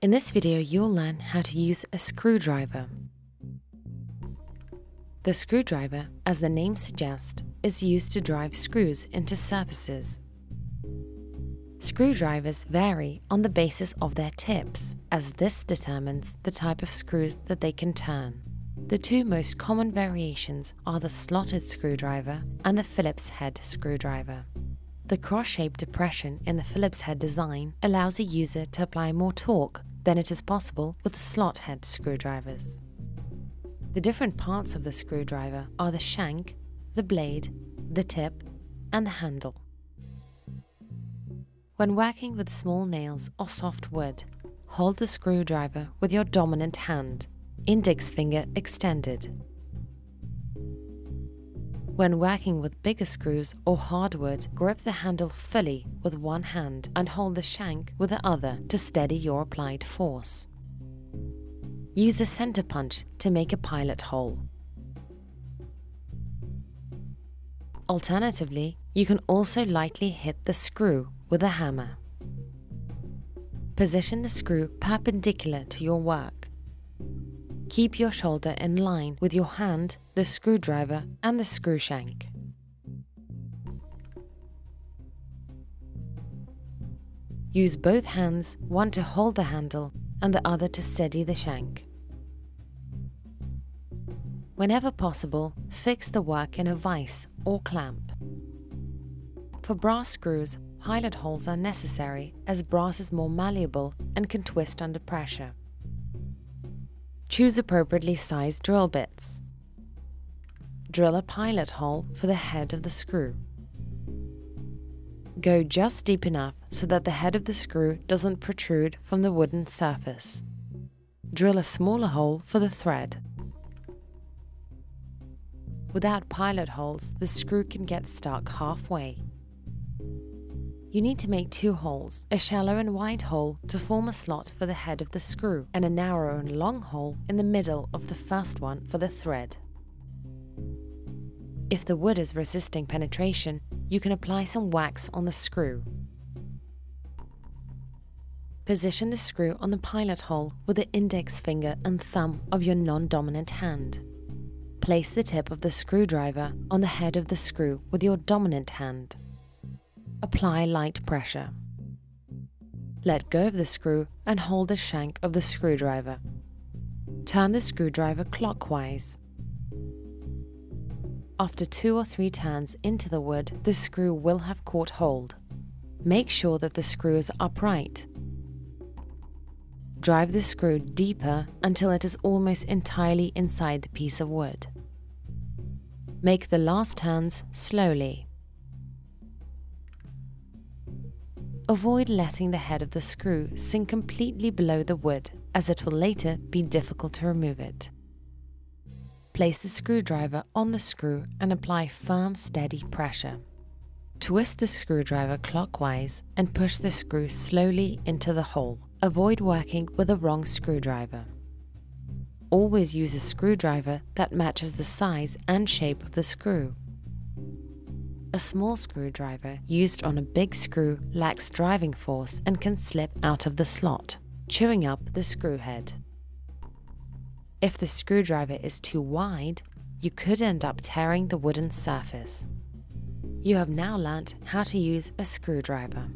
In this video, you'll learn how to use a screwdriver. The screwdriver, as the name suggests, is used to drive screws into surfaces. Screwdrivers vary on the basis of their tips, as this determines the type of screws that they can turn. The two most common variations are the slotted screwdriver and the Phillips head screwdriver. The cross-shaped depression in the Phillips head design allows a user to apply more torque than it is possible with slot head screwdrivers. The different parts of the screwdriver are the shank, the blade, the tip, and the handle. When working with small nails or soft wood, hold the screwdriver with your dominant hand, index finger extended. When working with bigger screws or hardwood, grip the handle fully with one hand and hold the shank with the other to steady your applied force. Use a center punch to make a pilot hole. Alternatively, you can also lightly hit the screw with a hammer. Position the screw perpendicular to your work. Keep your shoulder in line with your hand, the screwdriver, and the screw shank. Use both hands, one to hold the handle and the other to steady the shank. Whenever possible, fix the work in a vise or clamp. For brass screws, pilot holes are necessary as brass is more malleable and can twist under pressure. Choose appropriately sized drill bits. Drill a pilot hole for the head of the screw. Go just deep enough so that the head of the screw doesn't protrude from the wooden surface. Drill a smaller hole for the thread. Without pilot holes, the screw can get stuck halfway. You need to make two holes, a shallow and wide hole to form a slot for the head of the screw, and a narrow and long hole in the middle of the first one for the thread. If the wood is resisting penetration, you can apply some wax on the screw. Position the screw on the pilot hole with the index finger and thumb of your non-dominant hand. Place the tip of the screwdriver on the head of the screw with your dominant hand. Apply light pressure. Let go of the screw and hold the shank of the screwdriver. Turn the screwdriver clockwise. After 2 or 3 turns into the wood, the screw will have caught hold. Make sure that the screw is upright. Drive the screw deeper until it is almost entirely inside the piece of wood. Make the last turns slowly. Avoid letting the head of the screw sink completely below the wood, as it will later be difficult to remove it. Place the screwdriver on the screw and apply firm, steady pressure. Twist the screwdriver clockwise and push the screw slowly into the hole. Avoid working with the wrong screwdriver. Always use a screwdriver that matches the size and shape of the screw. A small screwdriver used on a big screw lacks driving force and can slip out of the slot, chewing up the screw head. If the screwdriver is too wide, you could end up tearing the wooden surface. You have now learnt how to use a screwdriver.